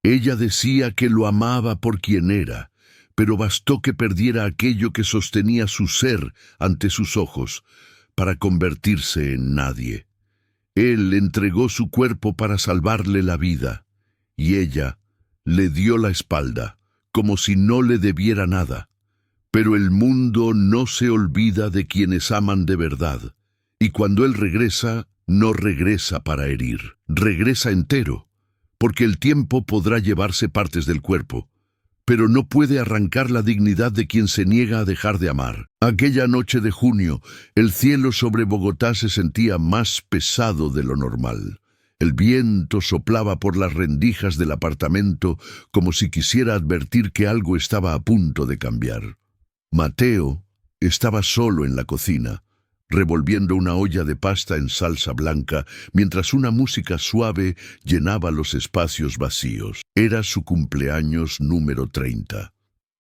Ella decía que lo amaba por quien era, pero bastó que perdiera aquello que sostenía su ser ante sus ojos para convertirse en nadie. Él entregó su cuerpo para salvarle la vida, y ella le dio la espalda, como si no le debiera nada. Pero el mundo no se olvida de quienes aman de verdad, y cuando él regresa, no regresa para herir, regresa entero, porque el tiempo podrá llevarse partes del cuerpo, pero no puede arrancar la dignidad de quien se niega a dejar de amar. Aquella noche de junio, el cielo sobre Bogotá se sentía más pesado de lo normal. El viento soplaba por las rendijas del apartamento como si quisiera advertir que algo estaba a punto de cambiar. Mateo estaba solo en la cocina, revolviendo una olla de pasta en salsa blanca, mientras una música suave llenaba los espacios vacíos. Era su cumpleaños número 30.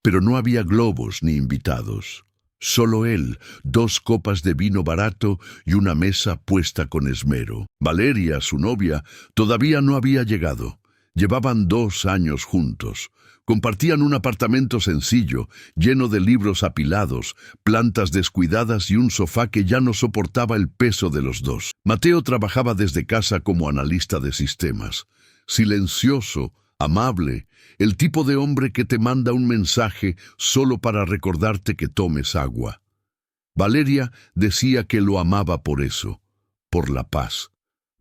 Pero no había globos ni invitados. Solo él, 2 copas de vino barato y una mesa puesta con esmero. Valeria, su novia, todavía no había llegado. Llevaban 2 años juntos. Compartían un apartamento sencillo, lleno de libros apilados, plantas descuidadas y un sofá que ya no soportaba el peso de los dos. Mateo trabajaba desde casa como analista de sistemas. Silencioso, amable, el tipo de hombre que te manda un mensaje solo para recordarte que tomes agua. Valeria decía que lo amaba por eso, por la paz,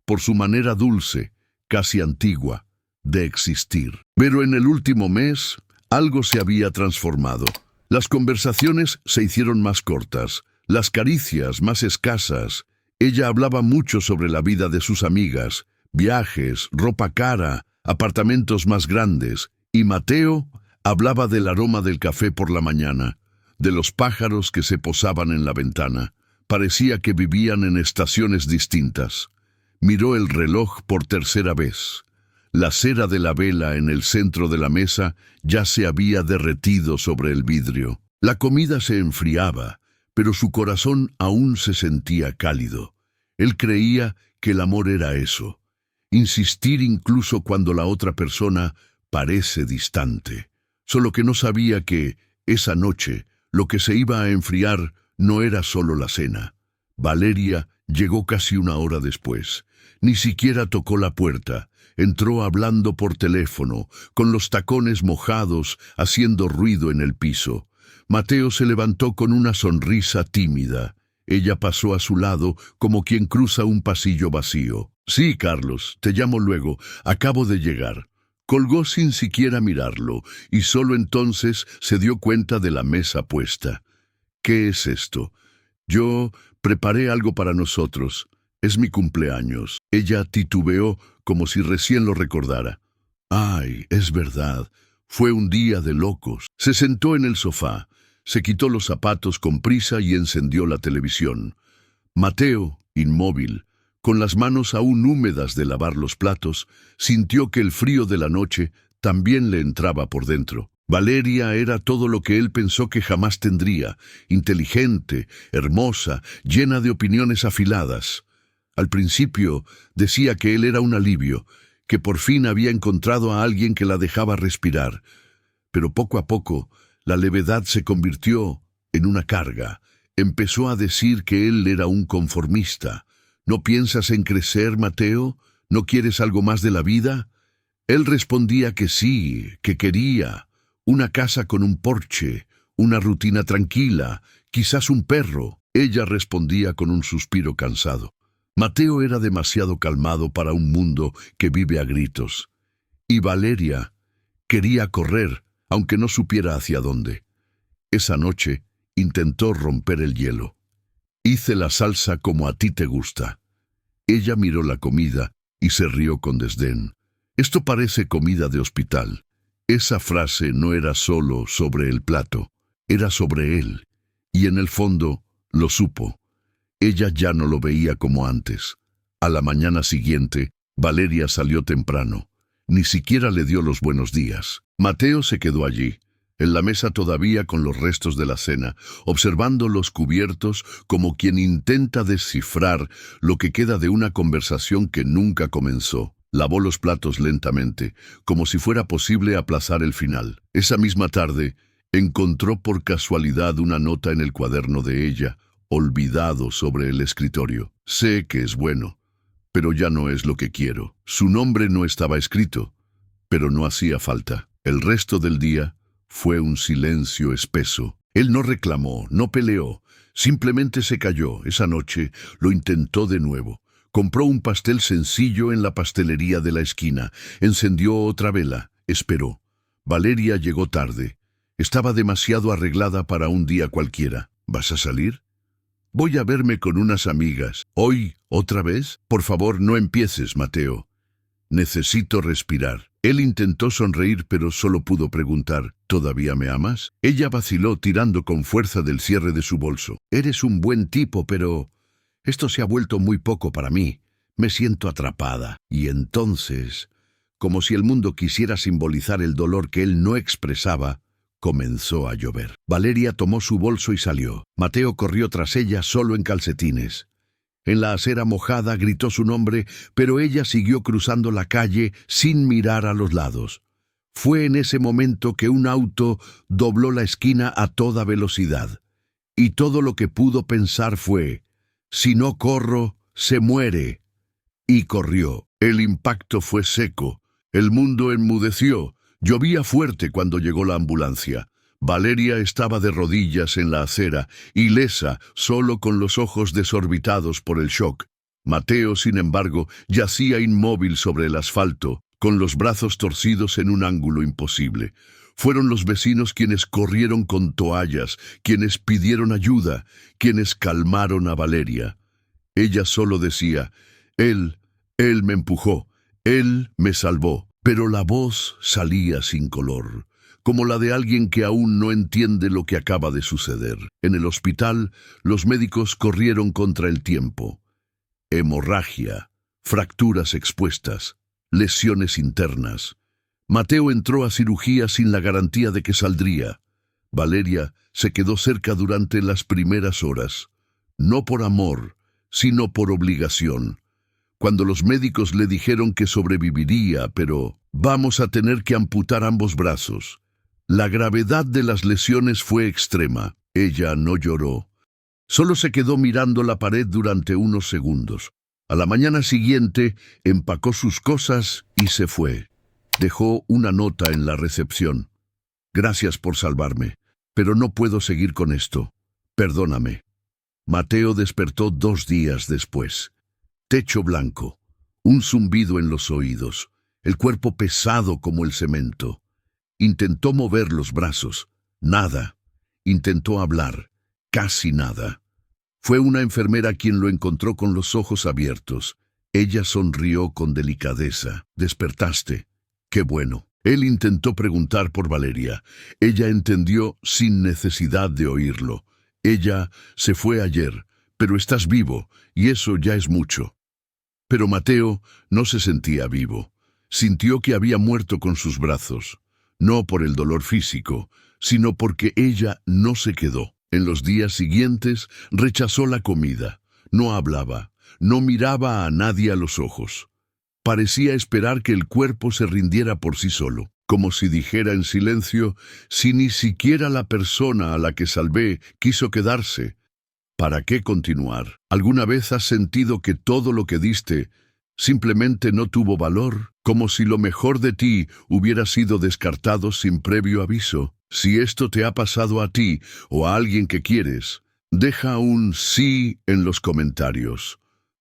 por su manera dulce, casi antigua, de existir. Pero en el último mes, algo se había transformado. Las conversaciones se hicieron más cortas, las caricias más escasas. Ella hablaba mucho sobre la vida de sus amigas, viajes, ropa cara, apartamentos más grandes, y Mateo hablaba del aroma del café por la mañana, de los pájaros que se posaban en la ventana. Parecía que vivían en estaciones distintas. Miró el reloj por tercera vez. La cera de la vela en el centro de la mesa ya se había derretido sobre el vidrio. La comida se enfriaba, pero su corazón aún se sentía cálido. Él creía que el amor era eso, insistir incluso cuando la otra persona parece distante. Solo que no sabía que, esa noche, lo que se iba a enfriar no era solo la cena. Valeria llegó casi 1 hora después. Ni siquiera tocó la puerta. Entró hablando por teléfono, con los tacones mojados, haciendo ruido en el piso. Mateo se levantó con una sonrisa tímida. Ella pasó a su lado como quien cruza un pasillo vacío. «Sí, Carlos, te llamo luego. Acabo de llegar». Colgó sin siquiera mirarlo, y solo entonces se dio cuenta de la mesa puesta. «¿Qué es esto?» «Yo preparé algo para nosotros. Es mi cumpleaños». Ella titubeó como si recién lo recordara. «Ay, es verdad. Fue un día de locos». Se sentó en el sofá, se quitó los zapatos con prisa y encendió la televisión. Mateo, inmóvil, con las manos aún húmedas de lavar los platos, sintió que el frío de la noche también le entraba por dentro. Valeria era todo lo que él pensó que jamás tendría, inteligente, hermosa, llena de opiniones afiladas. Al principio decía que él era un alivio, que por fin había encontrado a alguien que la dejaba respirar. Pero poco a poco, la levedad se convirtió en una carga. Empezó a decir que él era un conformista. «¿No piensas en crecer, Mateo? ¿No quieres algo más de la vida?» Él respondía que sí, que quería. Una casa con un porche, una rutina tranquila, quizás un perro. Ella respondía con un suspiro cansado. Mateo era demasiado calmado para un mundo que vive a gritos. Y Valeria quería correr, aunque no supiera hacia dónde. Esa noche intentó romper el hielo. «Hice la salsa como a ti te gusta». Ella miró la comida y se rió con desdén. «Esto parece comida de hospital». Esa frase no era solo sobre el plato, era sobre él, y en el fondo lo supo. Ella ya no lo veía como antes. A la mañana siguiente, Valeria salió temprano. Ni siquiera le dio los buenos días. Mateo se quedó allí, en la mesa todavía con los restos de la cena, observando los cubiertos como quien intenta descifrar lo que queda de una conversación que nunca comenzó. Lavó los platos lentamente, como si fuera posible aplazar el final. Esa misma tarde, encontró por casualidad una nota en el cuaderno de ella, olvidado sobre el escritorio. Sé que es bueno, pero ya no es lo que quiero. Su nombre no estaba escrito, pero no hacía falta. El resto del día fue un silencio espeso. Él no reclamó, no peleó, simplemente se calló. Esa noche lo intentó de nuevo. Compró un pastel sencillo en la pastelería de la esquina, encendió otra vela, esperó. Valeria llegó tarde. Estaba demasiado arreglada para un día cualquiera. ¿Vas a salir? Voy a verme con unas amigas. ¿Hoy, otra vez? Por favor, no empieces, Mateo. Necesito respirar. Él intentó sonreír, pero solo pudo preguntar, ¿todavía me amas? Ella vaciló, tirando con fuerza del cierre de su bolso. Eres un buen tipo, pero esto se ha vuelto muy poco para mí. Me siento atrapada. Y entonces, como si el mundo quisiera simbolizar el dolor que él no expresaba, comenzó a llover. Valeria tomó su bolso y salió. Mateo corrió tras ella solo en calcetines. En la acera mojada gritó su nombre, pero ella siguió cruzando la calle sin mirar a los lados. Fue en ese momento que un auto dobló la esquina a toda velocidad. Y todo lo que pudo pensar fue, si no corro, se muere. Y corrió. El impacto fue seco. El mundo enmudeció. Llovía fuerte cuando llegó la ambulancia. Valeria estaba de rodillas en la acera, ilesa, solo con los ojos desorbitados por el shock. Mateo, sin embargo, yacía inmóvil sobre el asfalto, con los brazos torcidos en un ángulo imposible. Fueron los vecinos quienes corrieron con toallas, quienes pidieron ayuda, quienes calmaron a Valeria. Ella solo decía, él me empujó, él me salvó, pero la voz salía sin color, como la de alguien que aún no entiende lo que acaba de suceder. En el hospital, los médicos corrieron contra el tiempo. Hemorragia, fracturas expuestas, lesiones internas. Mateo entró a cirugía sin la garantía de que saldría. Valeria se quedó cerca durante las primeras horas, no por amor, sino por obligación. Cuando los médicos le dijeron que sobreviviría, pero vamos a tener que amputar ambos brazos. La gravedad de las lesiones fue extrema. Ella no lloró. Solo se quedó mirando la pared durante unos segundos. A la mañana siguiente, empacó sus cosas y se fue. Dejó una nota en la recepción. Gracias por salvarme, pero no puedo seguir con esto. Perdóname. Mateo despertó 2 días después. Techo blanco, un zumbido en los oídos, el cuerpo pesado como el cemento. Intentó mover los brazos. Nada. Intentó hablar. Casi nada. Fue una enfermera quien lo encontró con los ojos abiertos. Ella sonrió con delicadeza. «¿Despertaste? Qué bueno». Él intentó preguntar por Valeria. Ella entendió sin necesidad de oírlo. Ella se fue ayer, pero estás vivo, y eso ya es mucho. Pero Mateo no se sentía vivo. Sintió que había muerto con sus brazos. No por el dolor físico, sino porque ella no se quedó. En los días siguientes rechazó la comida. No hablaba, no miraba a nadie a los ojos. Parecía esperar que el cuerpo se rindiera por sí solo, como si dijera en silencio, si ni siquiera la persona a la que salvé quiso quedarse, ¿para qué continuar? ¿Alguna vez has sentido que todo lo que diste simplemente no tuvo valor? Como si lo mejor de ti hubiera sido descartado sin previo aviso. Si esto te ha pasado a ti o a alguien que quieres, deja un sí en los comentarios,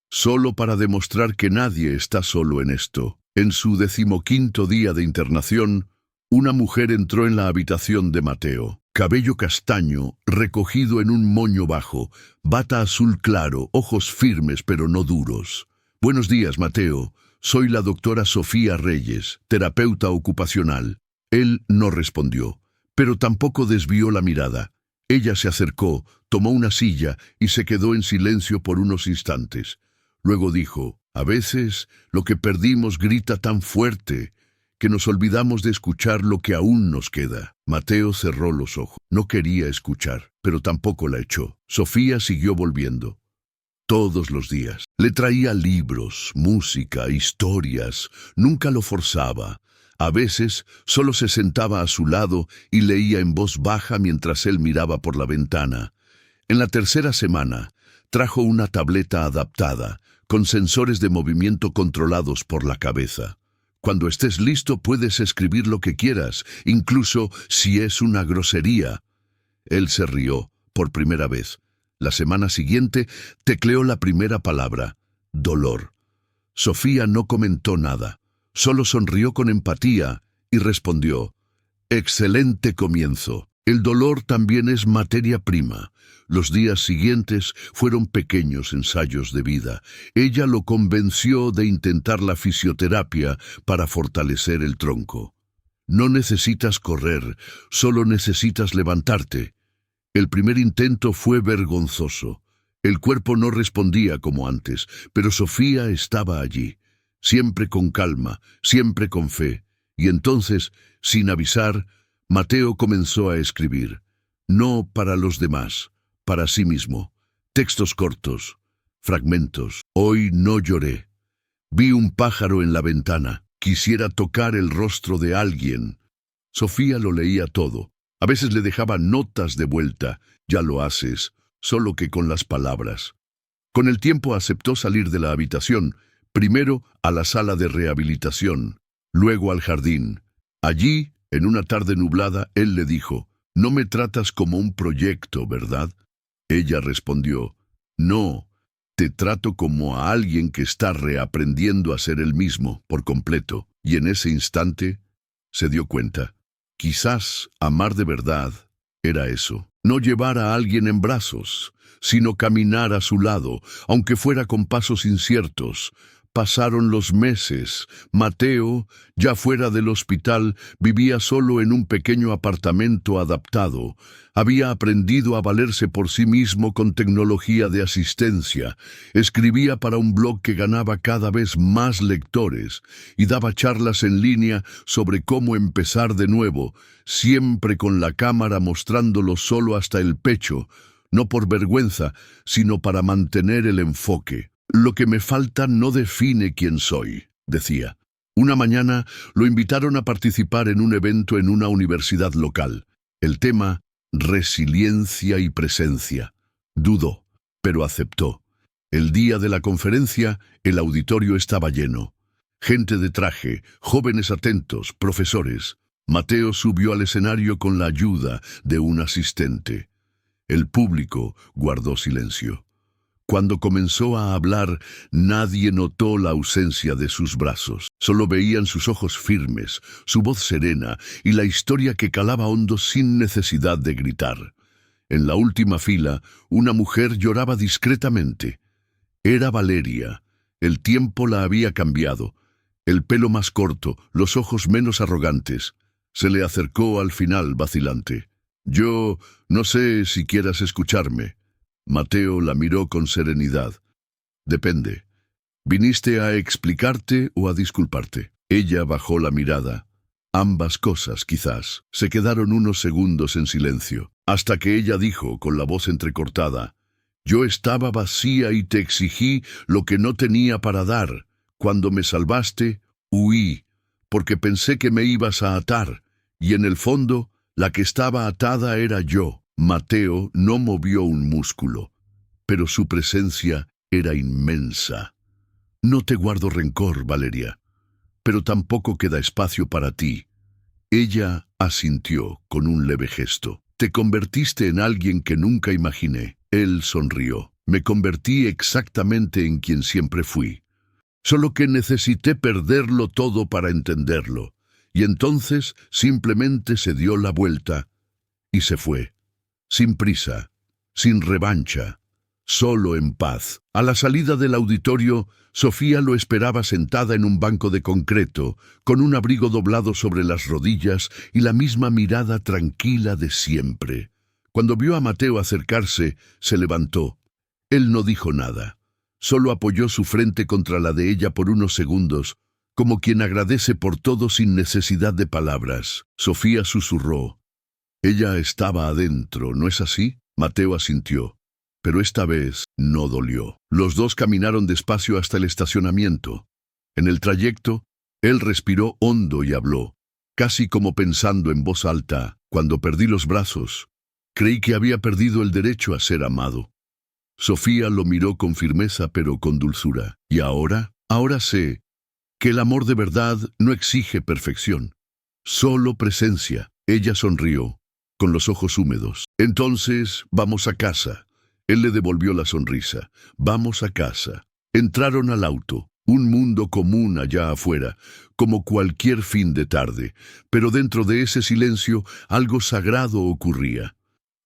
solo para demostrar que nadie está solo en esto. En su 15º día de internación, una mujer entró en la habitación de Mateo. Cabello castaño, recogido en un moño bajo, bata azul claro, ojos firmes pero no duros. «Buenos días, Mateo. Soy la doctora Sofía Reyes, terapeuta ocupacional». Él no respondió, pero tampoco desvió la mirada. Ella se acercó, tomó una silla y se quedó en silencio por unos instantes. Luego dijo, «A veces lo que perdimos grita tan fuerte que nos olvidamos de escuchar lo que aún nos queda». Mateo cerró los ojos. No quería escuchar, pero tampoco la echó. Sofía siguió volviendo. todos los días. Le traía libros, música, historias, nunca lo forzaba. A veces solo se sentaba a su lado y leía en voz baja mientras él miraba por la ventana. En la tercera semana, trajo una tableta adaptada, con sensores de movimiento controlados por la cabeza. Cuando estés listo puedes escribir lo que quieras, incluso si es una grosería. Él se rió, por primera vez. La semana siguiente, tecleó la primera palabra, dolor. Sofía no comentó nada, solo sonrió con empatía y respondió, excelente comienzo. El dolor también es materia prima. Los días siguientes fueron pequeños ensayos de vida. Ella lo convenció de intentar la fisioterapia para fortalecer el tronco. No necesitas correr, solo necesitas levantarte. El primer intento fue vergonzoso. El cuerpo no respondía como antes, pero Sofía estaba allí, siempre con calma, siempre con fe. Y entonces, sin avisar, Mateo comenzó a escribir. No para los demás, para sí mismo. Textos cortos, fragmentos. Hoy no lloré. Vi un pájaro en la ventana. Quisiera tocar el rostro de alguien. Sofía lo leía todo. A veces le dejaba notas de vuelta. Ya lo haces, solo que con las palabras. Con el tiempo aceptó salir de la habitación, primero a la sala de rehabilitación, luego al jardín. Allí, en una tarde nublada, él le dijo, «No me tratas como un proyecto, ¿verdad?» Ella respondió, «No, te trato como a alguien que está reaprendiendo a ser él mismo por completo». Y en ese instante se dio cuenta. Quizás amar de verdad era eso. No llevar a alguien en brazos, sino caminar a su lado, aunque fuera con pasos inciertos. Pasaron los meses. Mateo, ya fuera del hospital, vivía solo en un pequeño apartamento adaptado. Había aprendido a valerse por sí mismo con tecnología de asistencia. Escribía para un blog que ganaba cada vez más lectores y daba charlas en línea sobre cómo empezar de nuevo, siempre con la cámara mostrándolo solo hasta el pecho, no por vergüenza, sino para mantener el enfoque. «Lo que me falta no define quién soy», decía. Una mañana lo invitaron a participar en un evento en una universidad local. El tema, resiliencia y presencia. Dudó, pero aceptó. El día de la conferencia, el auditorio estaba lleno. Gente de traje, jóvenes atentos, profesores. Mateo subió al escenario con la ayuda de un asistente. El público guardó silencio. Cuando comenzó a hablar, nadie notó la ausencia de sus brazos. Solo veían sus ojos firmes, su voz serena y la historia que calaba hondo sin necesidad de gritar. En la última fila, una mujer lloraba discretamente. Era Valeria. El tiempo la había cambiado. El pelo más corto, los ojos menos arrogantes. Se le acercó al final vacilante. «Yo no sé si quieras escucharme». Mateo la miró con serenidad. «Depende. ¿Viniste a explicarte o a disculparte?» Ella bajó la mirada. Ambas cosas, quizás. Se quedaron unos segundos en silencio, hasta que ella dijo, con la voz entrecortada, «Yo estaba vacía y te exigí lo que no tenía para dar. Cuando me salvaste, huí, porque pensé que me ibas a atar, y en el fondo, la que estaba atada era yo». Mateo no movió un músculo, pero su presencia era inmensa. «No te guardo rencor, Valeria, pero tampoco queda espacio para ti». Ella asintió con un leve gesto. «Te convertiste en alguien que nunca imaginé». Él sonrió. «Me convertí exactamente en quien siempre fui. Solo que necesité perderlo todo para entenderlo». Y entonces simplemente se dio la vuelta y se fue. Sin prisa, sin revancha, solo en paz. A la salida del auditorio, Sofía lo esperaba sentada en un banco de concreto, con un abrigo doblado sobre las rodillas y la misma mirada tranquila de siempre. Cuando vio a Mateo acercarse, se levantó. Él no dijo nada. Solo apoyó su frente contra la de ella por unos segundos, como quien agradece por todo sin necesidad de palabras. Sofía susurró. «Ella estaba adentro, ¿no es así?» Mateo asintió. pero esta vez no dolió. Los dos caminaron despacio hasta el estacionamiento. En el trayecto, él respiró hondo y habló, casi como pensando en voz alta: cuando perdí los brazos, creí que había perdido el derecho a ser amado. Sofía lo miró con firmeza pero con dulzura. ¿Y ahora? Ahora sé que el amor de verdad no exige perfección, solo presencia. Ella sonrió, con los ojos húmedos. Entonces, vamos a casa. Él le devolvió la sonrisa. Vamos a casa. Entraron al auto. Un mundo común allá afuera, como cualquier fin de tarde, pero dentro de ese silencio algo sagrado ocurría.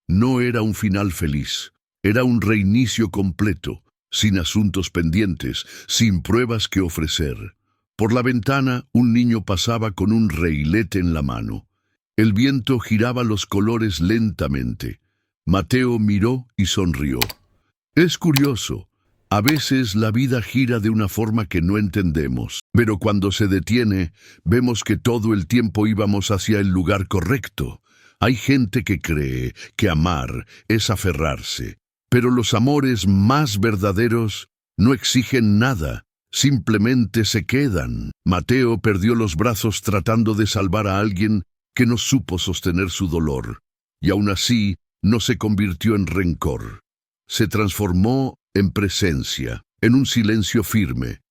No era un final feliz, era un reinicio completo, sin asuntos pendientes, sin pruebas que ofrecer. Por la ventana, un niño pasaba con un reilete en la mano. El viento giraba los colores lentamente. Mateo miró y sonrió. Es curioso. A veces la vida gira de una forma que no entendemos, pero cuando se detiene, vemos que todo el tiempo íbamos hacia el lugar correcto. Hay gente que cree que amar es aferrarse, pero los amores más verdaderos no exigen nada, simplemente se quedan. Mateo perdió los brazos tratando de salvar a alguien que no supo sostener su dolor, y aún así no se convirtió en rencor. Se transformó en presencia, en un silencio firme,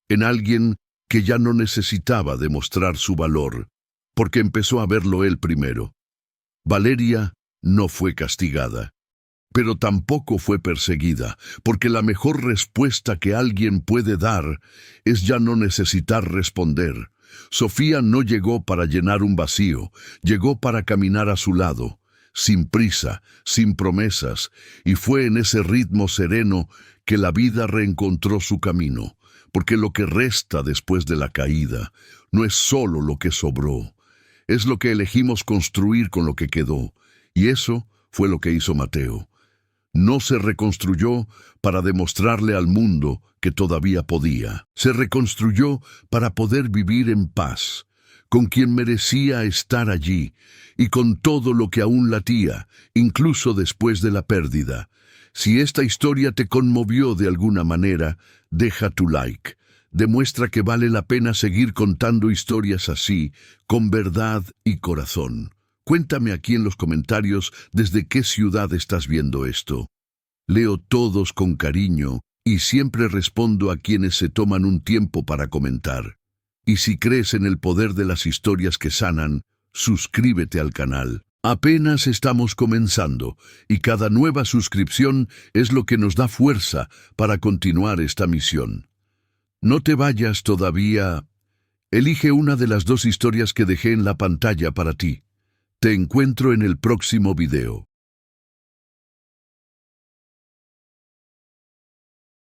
en alguien que ya no necesitaba demostrar su valor, porque empezó a verlo él primero. Valeria no fue castigada, pero tampoco fue perseguida, porque la mejor respuesta que alguien puede dar es ya no necesitar responder. Sofía no llegó para llenar un vacío, llegó para caminar a su lado, sin prisa, sin promesas, y fue en ese ritmo sereno que la vida reencontró su camino, porque lo que resta después de la caída no es solo lo que sobró, es lo que elegimos construir con lo que quedó, y eso fue lo que hizo Mateo. No se reconstruyó para demostrarle al mundo que todavía podía, se reconstruyó para poder vivir en paz, con quien merecía estar allí, y con todo lo que aún latía, incluso después de la pérdida. Si esta historia te conmovió de alguna manera, deja tu like. Demuestra que vale la pena seguir contando historias así, con verdad y corazón. Cuéntame aquí en los comentarios desde qué ciudad estás viendo esto. Leo todos con cariño y siempre respondo a quienes se toman un tiempo para comentar. Y si crees en el poder de las historias que sanan, suscríbete al canal. Apenas estamos comenzando, y cada nueva suscripción es lo que nos da fuerza para continuar esta misión. No te vayas todavía. Elige una de las dos historias que dejé en la pantalla para ti. Te encuentro en el próximo video.